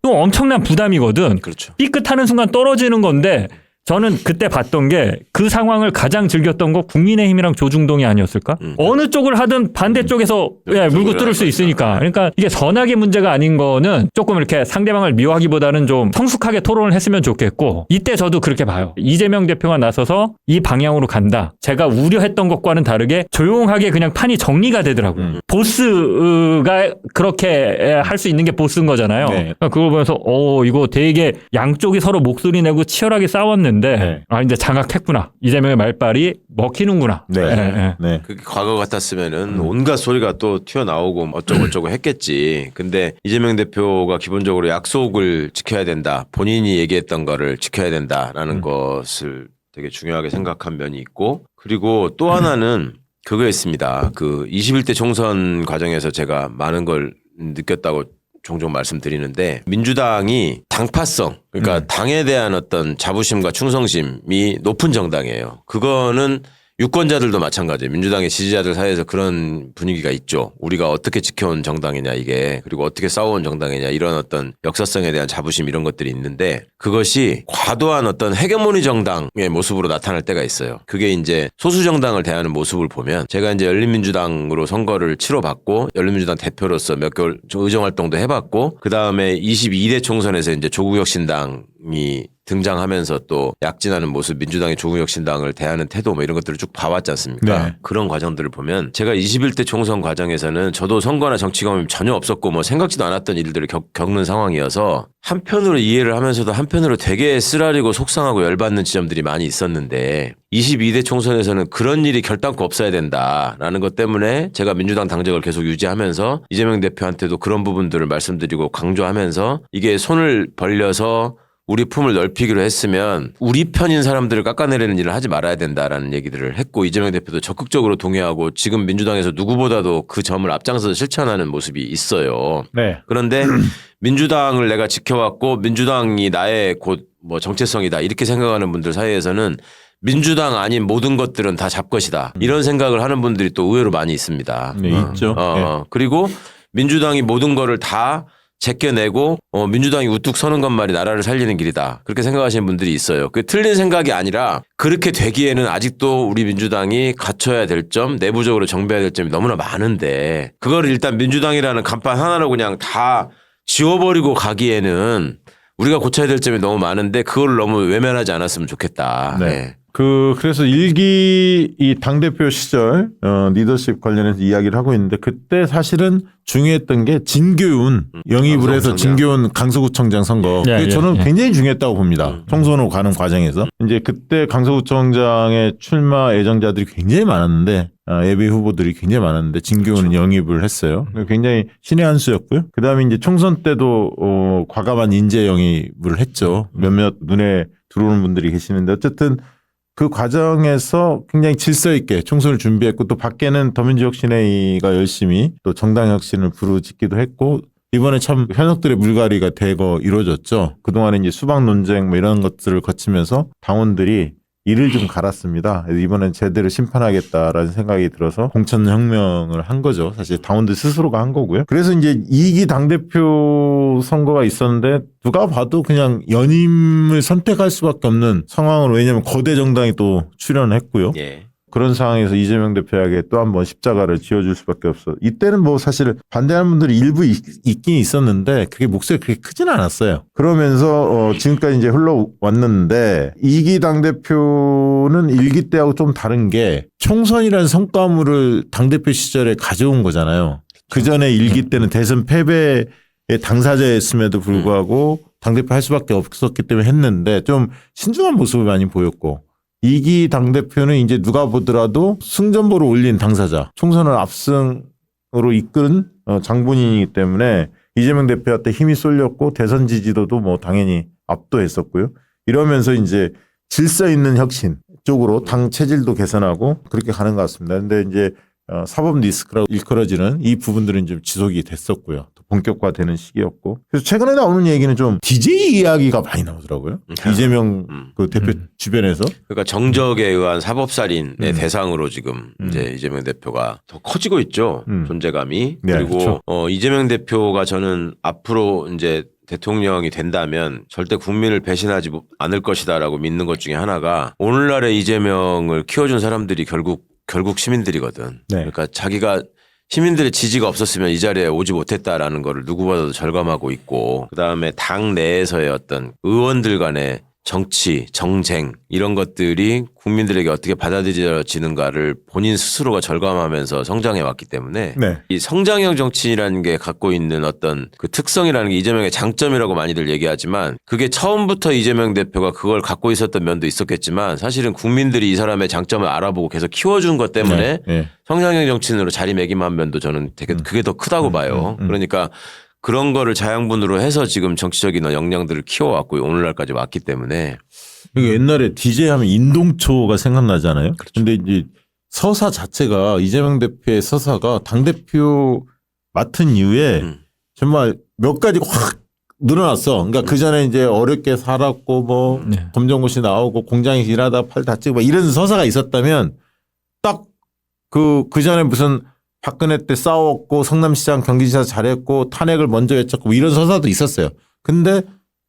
또 엄청난 부담이거든. 그렇죠. 삐끗하는 순간 떨어지는 건데 저는 그때 봤던 게 그 상황을 가장 즐겼던 거 국민의힘이랑 조중동이 아니었을까? 어느 쪽을 하든 반대쪽에서 물고 뜯을 수 있으니까. 그러니까 이게 전학의 문제가 아닌 거는 조금 이렇게 상대방을 미워하기보다는 좀 성숙하게 토론을 했으면 좋겠고 이때 저도 그렇게 봐요. 이재명 대표가 나서서 이 방향으로 간다. 제가 우려했던 것과는 다르게 조용하게 그냥 판이 정리가 되더라고요. 보스가 그렇게 할 수 있는 게 보스인 거잖아요. 네. 그러니까 그걸 보면서 이거 되게 양쪽이 서로 목소리 내고 치열하게 싸웠는데 네. 이제 장악했구나. 이재명의 말빨이 먹히는구나. 네. 그게 과거 같았으면은 온갖 소리가 또 튀어나오고 어쩌고저쩌고 했겠지. 근데 이재명 대표가 기본적으로 약속을 지켜야 된다. 본인이 얘기했던 거를 지켜야 된다라는 것을 되게 중요하게 생각한 면이 있고 그리고 또 하나는 그거였습니다. 그 21대 총선 과정에서 제가 많은 걸 느꼈다고 종종 말씀드리는데 민주당이 당파성 그러니까 당에 대한 어떤 자부심과 충성심이 높은 정당이에요. 그거는 유권자들도 마찬가지예요. 민주당의 지지자들 사이에서 그런 분위기가 있죠. 우리가 어떻게 지켜온 정당이냐 이게 그리고 어떻게 싸워온 정당이냐 이런 어떤 역사성에 대한 자부심 이런 것들이 있는데 그것이 과도한 어떤 헤게모니 정당의 모습으로 나타날 때가 있어요. 그게 이제 소수 정당을 대하는 모습을 보면 제가 이제 열린민주당으로 선거를 치러봤고 열린민주당 대표로서 몇 개월 의정활동도 해봤고 그 다음에 22대 총선에서 이제 조국혁신당이 등장하면서 또 약진하는 모습 민주당이 조국혁신당을 대하는 태도 뭐 이런 것들을 쭉 봐왔지 않습니까? 네. 그런 과정들을 보면 제가 21대 총선 과정에서는 저도 선거나 정치 경험이 전혀 없었고 뭐 생각지도 않았던 일들을 겪는 상황이어서 한편으로 이해를 하면서도 한편으로 되게 쓰라리고 속상하고 열받는 지점들이 많이 있었는데 22대 총선에서는 그런 일이 결단코 없어야 된다라는 것 때문에 제가 민주당 당적을 계속 유지하면서 이재명 대표한테도 그런 부분들을 말씀드리고 강조하면서 이게 손을 벌려서 우리 품을 넓히기로 했으면 우리 편인 사람들을 깎아내리는 일을 하지 말아야 된다라는 얘기들을 했고 이재명 대표도 적극적으로 동의하고 지금 민주당에서 누구보다도 그 점을 앞장서서 실천하는 모습이 있어요. 네. 그런데 민주당을 내가 지켜왔고 민주당이 나의 곧 뭐 정체성이다 이렇게 생각하는 분들 사이에서는 민주당 아닌 모든 것들은 다 잡것이다 이런 생각을 하는 분들이 또 의외로 많이 있습니다. 네, 있죠. 네. 그리고 민주당이 모든 거를 다 제껴내고 민주당이 우뚝 서는 것만이 나라를 살리는 길이다. 그렇게 생각하시는 분들이 있어요. 그게 틀린 생각이 아니라 그렇게 되기에는 아직도 우리 민주당이 갖춰야 될 점, 내부적으로 정비해야 될 점이 너무나 많은데 그거를 일단 민주당이라는 간판 하나로 그냥 다 지워버리고 가기에는 우리가 고쳐야 될 점이 너무 많은데 그걸 너무 외면하지 않았으면 좋겠다. 네. 네. 그래서 일기 이 당대표 시절 리더십 관련해서 이야기를 하고 있는데 그때 사실은 중요했던 게 진교훈 영입을 해서 진교훈 강서구청장 선거 그게 저는 굉장히 중요했다고 봅니다. 총선으로 가는 과정에서 이제 그때 강서구청장의 출마 예정자들이 굉장히 많았는데 예비 후보들이 굉장히 많았는데 진교훈은 영입을 했어요. 굉장히 신의 한 수였고요. 그다음에 이제 총선 때도 과감한 인재 영입을 했죠. 몇몇 눈에 들어오는 분들이 계시는데 어쨌든 그 과정에서 굉장히 질서 있게 총선을 준비했고 또 밖에는 더민주혁신회의가 열심히 또 정당혁신을 부르짖기도 했고 이번에 참 현역들의 물갈이가 대거 이루어졌죠. 그동안에 이제 수박 논쟁 뭐 이런 것들을 거치면서 당원들이 이를 좀 갈았습니다. 이번엔 제대로 심판하겠다라는 생각이 들어서 공천혁명을 한 거죠. 사실 당원들 스스로가 한 거고요. 그래서 이제 2기 당대표 선거가 있었는데 누가 봐도 그냥 연임을 선택할 수밖에 없는 상황으로 왜냐하면 거대 정당이 또 출연했고요. 예. 그런 상황에서 이재명 대표에게 또 한 번 십자가를 지어줄 수밖에 없어. 이때는 뭐 사실 반대하는 분들이 일부 있긴 있었는데 그게 목소리가 그렇게 크진 않았어요. 그러면서 지금까지 이제 흘러왔는데 2기 당대표는 1기 때하고 좀 다른 게 총선이라는 성과물을 당대표 시절에 가져온 거잖아요. 그 전에 1기 때는 대선 패배의 당사자였음에도 불구하고 당대표 할 수밖에 없었기 때문에 했는데 좀 신중한 모습을 많이 보였고 2기 당대표는 이제 누가 보더라도 승전보를 올린 당사자, 총선을 압승으로 이끈 장본인이기 때문에 이재명 대표한테 힘이 쏠렸고 대선 지지도도 뭐 당연히 압도했었고요. 이러면서 이제 질서 있는 혁신, 쪽으로 당 체질도 개선하고 그렇게 가는 것 같습니다. 근데 이제 사법 리스크라고 일컬어지는 이 부분들은 좀 지속이 됐었고요. 또 본격화되는 시기였고. 그래서 최근에 나오는 얘기는 좀 DJ 이야기가 많이 나오더라고요. 이재명 그 대표 주변에서. 그러니까 정적에 의한 사법살인의 대상으로 지금 이제 이재명 대표가 더 커지고 있죠. 존재감이. 네, 그리고 그렇죠. 이재명 대표가 저는 앞으로 이제 대통령이 된다면 절대 국민을 배신하지 않을 것이다라고 믿는 것 중에 하나가 오늘날의 이재명을 키워준 사람들이 결국 시민들이거든. 네. 그러니까 자기가 시민들의 지지가 없었으면 이 자리에 오지 못했다라는 거를 누구보다도 절감하고 있고, 그다음에 당 내에서의 어떤 의원들 간의 정치, 정쟁 이런 것들이 국민들에게 어떻게 받아들여지는가를 본인 스스로가 절감하면서 성장해 왔기 때문에 네. 이 성장형 정치인이라는 게 갖고 있는 어떤 그 특성이라는 게 이재명의 장점이라고 많이들 얘기하지만, 그게 처음부터 이재명 대표가 그걸 갖고 있었던 면도 있었겠지만 사실은 국민들이 이 사람의 장점을 알아보고 계속 키워준 것 때문에 네. 성장형 정치인으로 자리매김한 면도 저는 되게 그게 더 크다고 봐요. 그러니까 그런 거를 자양분으로 해서 지금 정치적인 역량들을 키워왔고 오늘날까지 왔기 때문에. 그러니까 옛날에 DJ 하면 인동초가 생각나잖아요. 그런데 이제 서사 자체가 이재명 대표의 서사가 당대표 맡은 이후에 정말 몇 가지 확 늘어났어. 그러니까 그 전에 이제 어렵게 살았고 뭐 네. 검정고시 나오고 공장에서 일하다 팔 다치고 막 이런 서사가 있었다면 딱 그 전에 무슨 박근혜 때 싸웠고 성남시장 경기지사 잘했고 탄핵을 먼저 외쳤고 뭐 이런 서사도 있었어요. 근데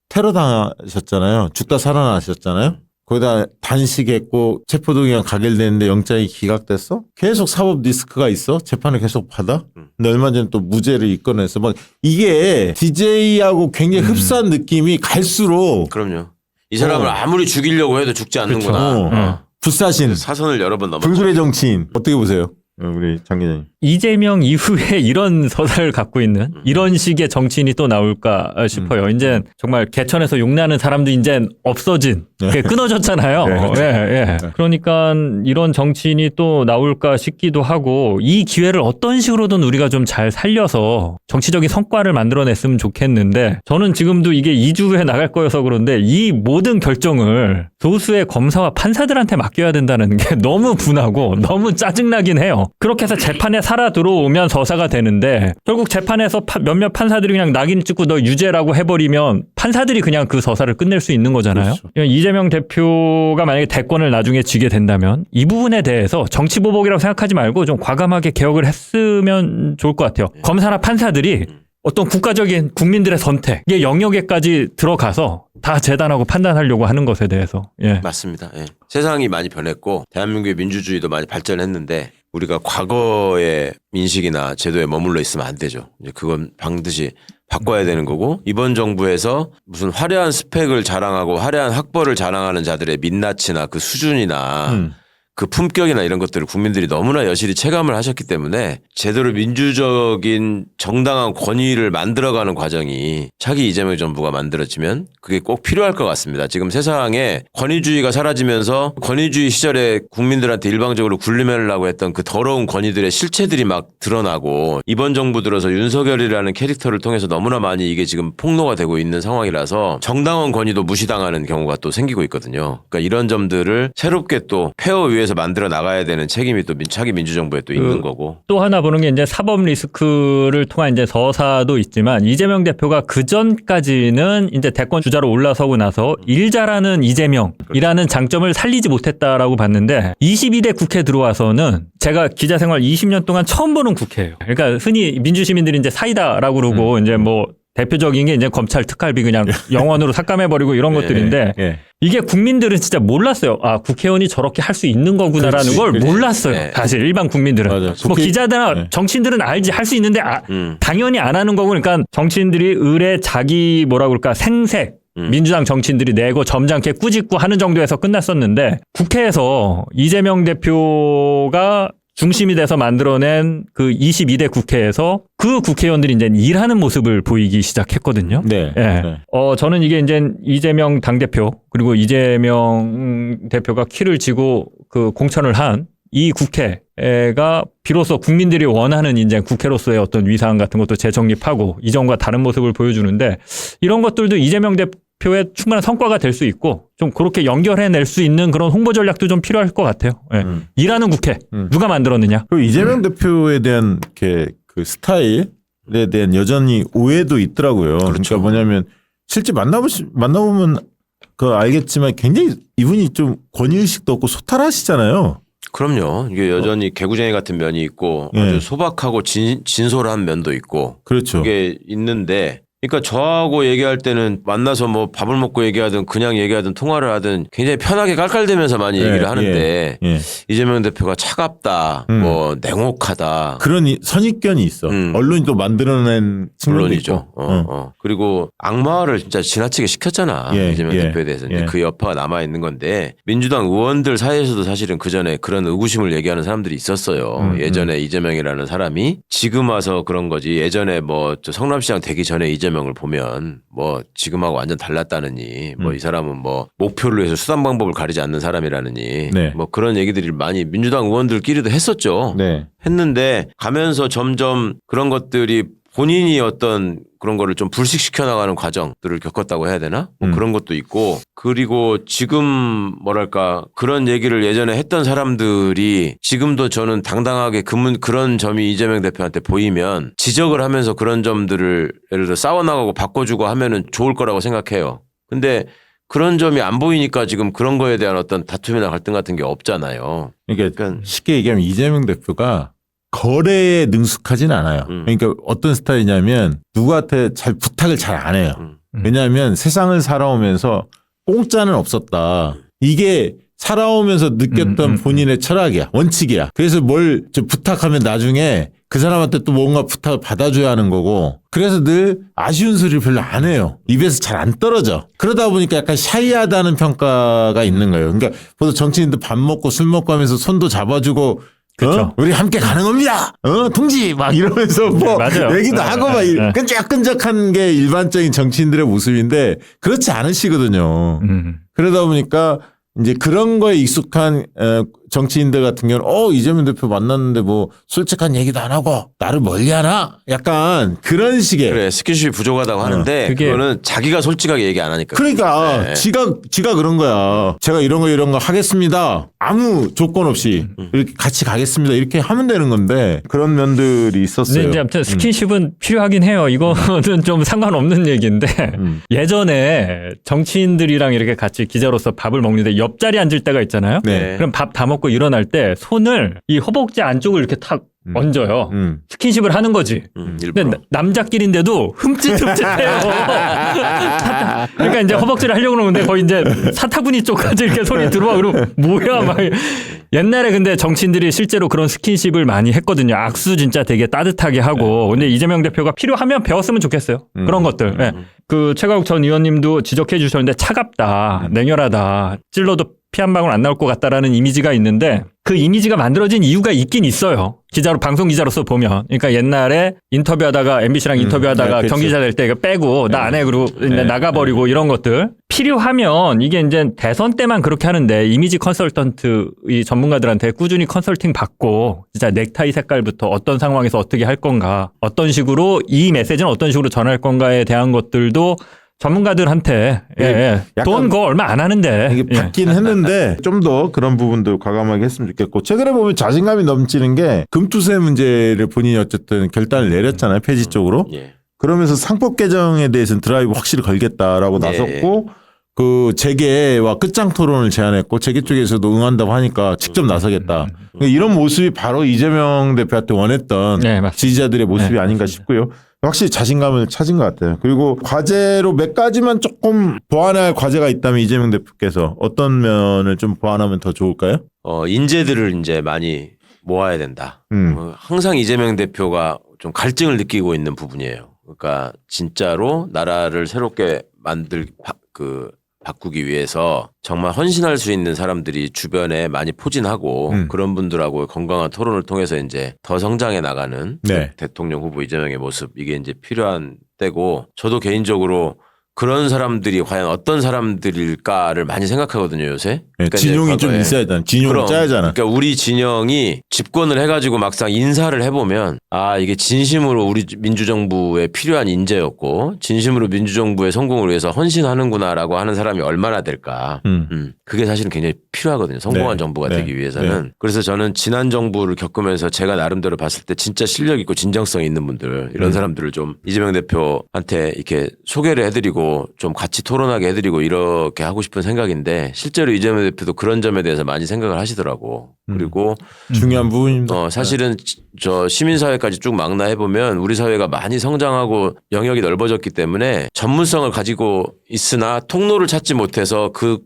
테러 당하셨잖아요. 죽다 살아나셨잖아요. 거기다 단식했고 체포동의안 가결됐는데 영장이 기각됐어? 계속 사법 리스크가 있어? 재판을 계속 받아? 근데 얼마 전에 또 무죄를 입건해서 막 이게 DJ하고 굉장히 흡사한 느낌이 갈수록 그럼요. 이 사람을 아무리 죽이려고 해도 죽지 않는구나. 불사신, 사선을 여러 번 넘었죠. 불굴의 정치인 어떻게 보세요? 우리 장 기자님. 이재명 이후에 이런 서사를 갖고 있는 이런 식의 정치인이 또 나올까 싶어요. 이제 정말 개천에서 용나는 사람도 이제 없어진, 끊어졌잖아요. 네, 그렇죠. 예. 그러니까 이런 정치인이 또 나올까 싶기도 하고, 이 기회를 어떤 식으로든 우리가 좀 잘 살려서 정치적인 성과를 만들어냈으면 좋겠는데, 저는 지금도 이게 2주 후에 나갈 거여서 그런데 이 모든 결정을 소수의 검사와 판사들한테 맡겨야 된다는 게 너무 분하고 너무 짜증나긴 해요. 그렇게 해서 재판에 살아 들어오면 서사가 되는데, 결국 재판에서 몇몇 판사들이 그냥 낙인 찍고 너 유죄라고 해버리면 판사들이 그냥 그 서사를 끝낼 수 있는 거잖아요. 그렇죠. 이재명 대표가 만약에 대권을 나중에 쥐게 된다면 이 부분에 대해서 정치보복이라고 생각하지 말고 좀 과감하게 개혁을 했으면 좋을 것 같아요. 검사나 판사들이 어떤 국가적인 국민들의 선택의 영역에까지 들어가서 다 재단하고 판단하려고 하는 것에 대해서. 예. 맞습니다. 예. 세상이 많이 변했고 대한민국의 민주주의도 많이 발전했는데 우리가 과거의 인식이나 제도에 머물러 있으면 안 되죠. 이제 그건 반드시 바꿔야 되는 거고, 이번 정부에서 무슨 화려한 스펙을 자랑하고 화려한 학벌을 자랑하는 자들의 민낯이나 그 수준이나 그 품격이나 이런 것들을 국민들이 너무나 여실히 체감을 하셨기 때문에 제대로 민주적인 정당한 권위를 만들어가는 과정이 차기 이재명 정부가 만들어지면 그게 꼭 필요할 것 같습니다. 지금 세상에 권위주의가 사라지면서 권위주의 시절에 국민들한테 일방적으로 굴리면라고 했던 그 더러운 권위들의 실체들이 막 드러나고, 이번 정부 들어서 윤석열이라는 캐릭터를 통해서 너무나 많이 이게 지금 폭로가 되고 있는 상황이라서 정당원 권위도 무시당하는 경우가 또 생기고 있거든요. 그러니까 이런 점들을 새롭게 또 폐허 위에서 만들어 나가야 되는 책임이 또 차기 민주정부에 또 있는 거고. 또 하나 보는 게 이제 사법 리스크를 통한 이제 서사도 있지만, 이재명 대표가 그 전까지는 이제 대권 주자로 올라서고 나서 일 잘하는 이재명이라는 장점을 살리지 못했다라고 봤는데, 22대 국회 들어와서는 제가 기자 생활 20년 동안 처음 보는 국회예요. 그러니까 흔히 민주시민들이 이제 사이다라고 그러고 이제 뭐 대표적인 게 이제 검찰 특활비 그냥 영원으로 삭감해버리고 이런 것들인데, 이게 국민들은 진짜 몰랐어요. 아, 국회의원이 저렇게 할 수 있는 거구나라는 걸 몰랐어요. 사실 일반 국민들은. 맞아. 뭐 기자들이나 정치인들은 알지, 할 수 있는데 당연히 안 하는 거고. 그러니까 정치인들이 을에 자기 뭐라 그럴까 생색, 민주당 정치인들이 내고 점잖게 꾸짖고 하는 정도에서 끝났었는데, 국회에서 이재명 대표가 중심이 돼서 만들어낸 그 22대 국회에서 그 국회의원들이 이제 일하는 모습을 보이기 시작했거든요. 네. 예. 저는 이게 이제 이재명 당대표 그리고 이재명 대표가 키를 쥐고 그 공천을 한 이 국회가 비로소 국민들이 원하는 이제 국회로서의 어떤 위상 같은 것도 재정립하고 이전과 다른 모습을 보여주는데, 이런 것들도 이재명 대표의 충분한 성과가 될 수 있고 좀 그렇게 연결해낼 수 있는 그런 홍보 전략도 좀 필요할 것 같아요. 예. 일하는 국회 누가 만들었느냐? 그리고 이재명 대표에 대한 이렇게 그 스타일에 대한 여전히 오해도 있더라고요. 그러니까 뭐냐면 실제 만나보면 그 알겠지만 굉장히 이분이 좀 권위의식도 없고 소탈하시잖아요. 그럼요. 이게 여전히 개구쟁이 같은 면이 있고 예. 아주 소박하고 진솔한 면도 있고 그렇죠. 그게 있는데 그러니까 저하고 얘기할 때는 만나서 뭐 밥을 먹고 얘기하든 그냥 얘기하든 통화를 하든 굉장히 편하게 깔깔대면서 많이 예, 얘기를 하는데 예. 이재명 대표가 차갑다, 뭐 냉혹하다. 그런 선입견이 있어. 언론이 또 만들어낸 측면도 물론이죠. 있고. 그리고 악마를 진짜 지나치게 시켰잖아. 예, 이재명 예, 대표에 대해서. 예. 그 여파가 남아 있는 건데 민주당 의원들 사이에서도 사실은 그 전에 그런 의구심을 얘기하는 사람들이 있었어요. 예전에 이재명이라는 사람이 지금 와서 그런 거지. 예전에 뭐 저 성남시장 되기 전에 이재명을 보면 뭐 지금하고 완전 달랐다느니 뭐 이 사람은 뭐 목표를 위해서 수단 방법을 가리지 않는 사람이라느니 네. 뭐 그런 얘기들이 많이 민주당 의원들끼리도 했었죠. 네. 했는데 가면서 점점 그런 것들이 본인이 어떤 그런 거를 좀 불식시켜 나가는 과정들을 겪었다고 해야 되나? 뭐 그런 것도 있고 그리고 지금 뭐랄까 그런 얘기를 예전에 했던 사람들이 지금도 저는 당당하게 그런 점이 이재명 대표한테 보이면 지적을 하면서 그런 점들을 예를 들어 싸워나가고 바꿔주고 하면은 좋을 거라고 생각해요. 근데 그런 점이 안 보이니까 지금 그런 거에 대한 어떤 다툼이나 갈등 같은 게 없잖아요. 그러니까 쉽게 얘기하면 이재명 대표가 거래에 능숙하진 않아요. 그러니까 어떤 스타일이냐면 누구한테 잘 부탁을 잘 안 해요. 왜냐하면 세상을 살아오면서 공짜는 없었다. 이게 살아오면서 느꼈던 본인의 철학이야. 원칙이야. 그래서 뭘 좀 부탁하면 나중에 그 사람한테 또 뭔가 부탁을 받아줘야 하는 거고 그래서 늘 아쉬운 소리를 별로 안 해요. 입에서 잘 안 떨어져. 그러다 보니까 약간 샤이하다는 평가가 있는 거예요. 그러니까 보통 정치인들 밥 먹고 술 먹고 하면서 손도 잡아주고 그렇죠. 우리 함께 가는 겁니다. 동지 막 이러면서 뭐 맞아요. 얘기도 하고 막 끈적끈적한 게 일반적인 정치인들의 모습인데 그렇지 않으시거든요. 그러다 보니까 이제 그런 거에 익숙한 정치인들 같은 경우는 이재명 대표 만났는데 뭐 솔직한 얘기도 안 하고 나를 멀리하나? 약간 그런 식의 그래 스킨십이 부족하다고 하는데 그거는 자기가 솔직하게 얘기 안 하니까. 그러니까 네. 지가 그런 거야. 제가 이런 거 하겠습니다. 아무 조건 없이 이렇게 같이 가겠습니다. 이렇게 하면 되는 건데 그런 면들이 있었어요. 근데 이제 아무튼 스킨십은 필요하긴 해요. 이거는 좀 상관없는 얘기인데 예전에 정치인들이랑 이렇게 같이 기자로서 밥을 먹는데 옆자리에 앉을 때가 있잖아요. 네. 그럼 밥 다 먹고 일어날 때 손을 이 허벅지 안쪽을 이렇게 탁 얹어요. 스킨십을 하는 거지. 근데 남자끼리인데도 흠칫흠칫해요. 그러니까 이제 허벅지를 하려고 그러는데 거의 이제 사타구니 쪽까지 이렇게 손이 들어와. 그러면 뭐야 막. 옛날에 근데 정치인들이 실제로 그런 스킨십을 많이 했거든요. 악수 진짜 되게 따뜻하게 하고. 근데 이재명 대표가 필요하면 배웠으면 좋겠어요. 그런 것들. 네. 그 최강욱 전 의원님도 지적해 주셨는데 차갑다, 냉혈하다, 찔러도 피 한 방울 안 나올 것 같다라는 이미지가 있는데 그 이미지가 만들어진 이유가 있긴 있어요. 방송 기자로서 보면. 그러니까 옛날에 인터뷰하다가 MBC랑 인터뷰하다가 그렇죠. 경기자 될 때 빼고 나 안 해 그러고 나가버리고 이런 것들. 필요하면 이게 이제 대선 때만 그렇게 하는데 이미지 컨설턴트 이 전문가들한테 꾸준히 컨설팅 받고 진짜 넥타이 색깔부터 어떤 상황에서 어떻게 할 건가, 어떤 식으로 이 메시지는 어떤 식으로 전할 건가에 대한 것들도 전문가들한테 돈 그거 얼마 안 하는데 이게 받긴 했는데 좀 더 그런 부분도 과감하게 했으면 좋겠고 최근에 보면 자신감이 넘치는 게 금투세 문제를 본인이 어쨌든 결단을 내렸잖아요. 폐지 쪽으로. 예. 그러면서 상법 개정에 대해서는 드라이브 확실히 걸겠다라고 나섰고 그 재계와 끝장 토론을 제안했고 재계 쪽에서도 응한다고 하니까 직접 나서겠다. 그러니까 이런 모습이 바로 이재명 대표한테 원했던 지지자들의 모습이 아닌가 싶고요. 확실히 자신감을 찾은 것 같아요. 그리고 과제로 몇 가지만 조금 보완할 과제가 있다면 이재명 대표께서 어떤 면을 좀 보완하면 더 좋을까요? 인재들을 이제 많이 모아야 된다. 항상 이재명 대표가 좀 갈증을 느끼고 있는 부분이에요. 그러니까 진짜로 나라를 새롭게 바꾸기 위해서 정말 헌신할 수 있는 사람들이 주변에 많이 포진하고 그런 분들하고 건강한 토론을 통해서 이제 더 성장해 나가는 대통령 후보 이재명의 모습 이게 이제 필요한 때고 저도 개인적으로 그런 사람들이 과연 어떤 사람들일까를 많이 생각하거든요 요새. 네, 그러니까 진용이 이제 좀 과거에 있어야 돼. 진용을 그럼, 짜야잖아. 그러니까 우리 진영이 집권을 해가지고 막상 인사를 해보면 아 이게 진심으로 우리 민주정부에 필요한 인재였고 진심으로 민주정부의 성공을 위해서 헌신하는구나라고 하는 사람이 얼마나 될까. 그게 사실은 굉장히 필요하거든요. 성공한 네. 정부가 네. 되기 위해서는. 그래서 저는 지난 정부를 겪으면서 제가 나름대로 봤을 때 진짜 실력 있고 진정성 있는 분들 이런 사람들을 좀 이재명 대표한테 이렇게 소개를 해드리고 좀 같이 토론하게 해드리고 이렇게 하고 싶은 생각인데 실제로 이재명 대표도 그런 점에 대해서 많이 생각을 하시더라고. 그리고 중요한 부분입니다. 사실은 저 시민사회까지 쭉 망라해보면 우리 사회가 많이 성장하고 영역이 넓어졌기 때문에 전문성을 가지고 있으나 통로를 찾지 못해서 그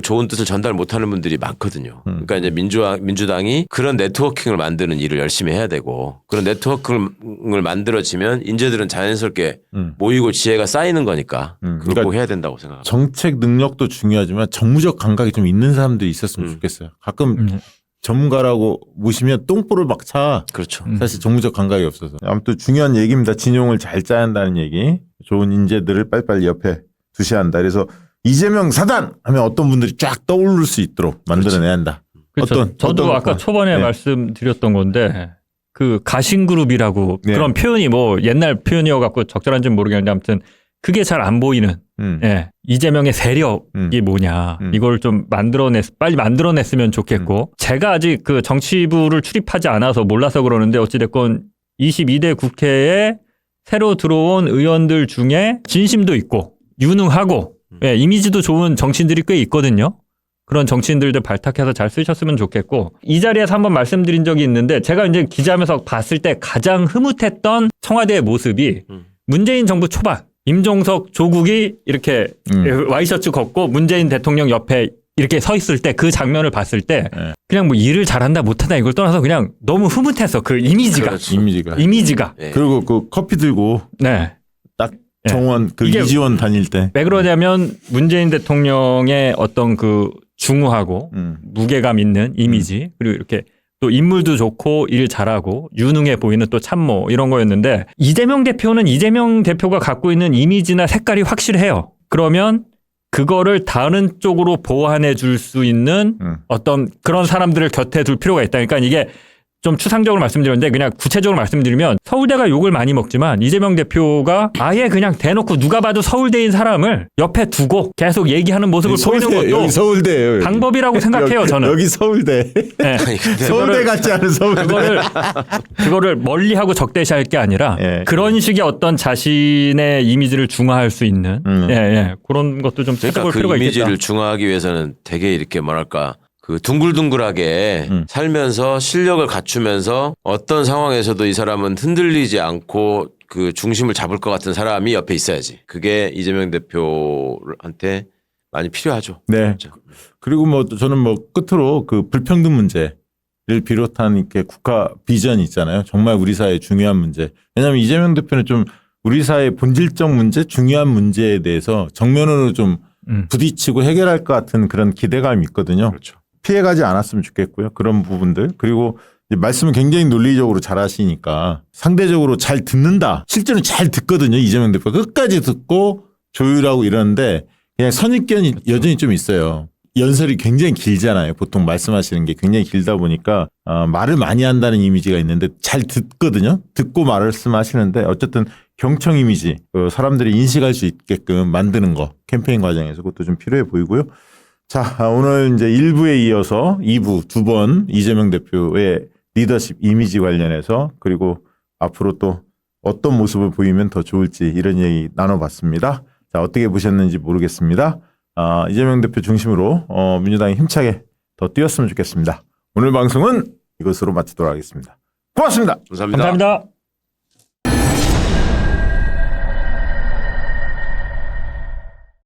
좋은 뜻을 전달 못하는 분들이 많거든요. 그러니까 이제 민주당이 그런 네트워킹을 만드는 일을 열심히 해야 되고 그런 네트워킹을 만들어지면 인재들은 자연스럽게 모이고 지혜가 쌓이는 거니까 그걸 그러니까 꼭 해야 된다고 생각합니다. 정책 능력도 중요하지만 정무적 감각이 좀 있는 사람들이 있었으면 좋겠어요. 가끔 전문가라고 모시면 똥볼을 막 차. 그렇죠. 사실 정무적 감각이 없어서. 아무튼 중요한 얘기입니다. 진용을 잘 짜야 한다는 얘기. 좋은 인재들을 빨리빨리 옆에 두셔야 한다. 그래서 이재명 사단 하면 어떤 분들이 쫙 떠오를 수 있도록 만들어내야 한다. 그렇죠. 저도 어떤 아까 것과? 초반에 네. 말씀드렸던 건데 그 가신그룹이라고 네. 그런 표현이 뭐 옛날 표현이어갖고 적절한지는 모르겠는데 아무튼 그게 잘 안 보이는 예. 이재명의 세력이 뭐냐 이걸 좀 빨리 만들어냈으면 좋겠고 제가 아직 그 정치부를 출입하지 않아서 몰라서 그러는데 어찌됐건 22대 국회에 새로 들어온 의원들 중에 진심도 있고 유능하고 예, 이미지도 좋은 정치인들이 꽤 있거든요. 그런 정치인들도 발탁해서 잘 쓰셨으면 좋겠고 이 자리에서 한번 말씀드린 적이 있는데 제가 이제 기자하면서 봤을 때 가장 흐뭇했던 청와대의 모습이 문재인 정부 초반 임종석 조국이 이렇게 와이셔츠 걷고 문재인 대통령 옆에 이렇게 서 있을 때 그 장면을 봤을 때 그냥 뭐 일을 잘한다 못한다 이걸 떠나서 그냥 너무 흐뭇했어. 그 이미지가. 그렇죠. 이미지가. 네. 그리고 그 커피 들고 네. 딱 정원 그 이게 이지원 다닐 때. 왜 그러냐면 문재인 대통령의 어떤 그 중후하고 무게감 있는 이미지 그리고 이렇게 또 인물도 좋고 일 잘하고 유능해 보이는 또 참모 이런 거였는데 이재명 대표는 이재명 대표가 갖고 있는 이미지나 색깔이 확실해요. 그러면 그거를 다른 쪽으로 보완해 줄 수 있는 어떤 그런 사람들을 곁에 둘 필요가 있다. 그러니까 이게 좀 추상적으로 말씀드렸는데 그냥 구체적으로 말씀드리면 서울대가 욕을 많이 먹지만 이재명 대표가 아예 그냥 대놓고 누가 봐도 서울대인 사람을 옆에 두고 계속 얘기하는 모습을 보이는 것도 여기 서울대예요. 여기. 방법이라고 생각해요. 저는. 여기 서울대. 네. 서울대 같지 않은 서울대. 그거를 멀리하고 적대시할 게 아니라 예. 그런 식의 어떤 자신의 이미지를 중화할 수 있는 그런 것도 좀 찾아볼 그러니까 그 필요가 이미지를 있겠다. 중화하기 위해서는 되게 이렇게 뭐랄까 그 둥글둥글하게 살면서 실력을 갖추면서 어떤 상황에서도 이 사람은 흔들리지 않고 그 중심을 잡을 것 같은 사람이 옆에 있어야지. 그게 이재명 대표한테 많이 필요하죠. 네. 진짜. 그리고 뭐 저는 뭐 끝으로 그 불평등 문제를 비롯한 이렇게 국가 비전이 있잖아요. 정말 우리 사회의 중요한 문제. 왜냐하면 이재명 대표는 좀 우리 사회의 본질적 문제, 중요한 문제에 대해서 정면으로 좀 부딪히고 해결할 것 같은 그런 기대감이 있거든요. 그렇죠. 피해가지 않았으면 좋겠고요. 그런 부분들. 그리고 말씀을 굉장히 논리적으로 잘 하시니까 상대적으로 잘 듣는다. 실제로 잘 듣거든요. 이재명 대표가 끝까지 듣고 조율하고 이러는데 그냥 선입견이 여전히 좀 있어요. 연설이 굉장히 길잖아요. 보통 말씀하시는 게 굉장히 길다 보니까 말을 많이 한다는 이미지가 있는데 잘 듣거든요. 듣고 말씀하시는데 어쨌든 경청 이미지 사람들이 인식할 수 있게끔 만드는 거 캠페인 과정에서 그것도 좀 필요해 보이고요. 자, 오늘 이제 1부에 이어서 2부 두 번 이재명 대표의 리더십 이미지 관련해서 그리고 앞으로 또 어떤 모습을 보이면 더 좋을지 이런 얘기 나눠봤습니다. 자, 어떻게 보셨는지 모르겠습니다. 이재명 대표 중심으로 민주당이 힘차게 더 뛰었으면 좋겠습니다. 오늘 방송은 이것으로 마치도록 하겠습니다. 고맙습니다. 감사합니다. 감사합니다.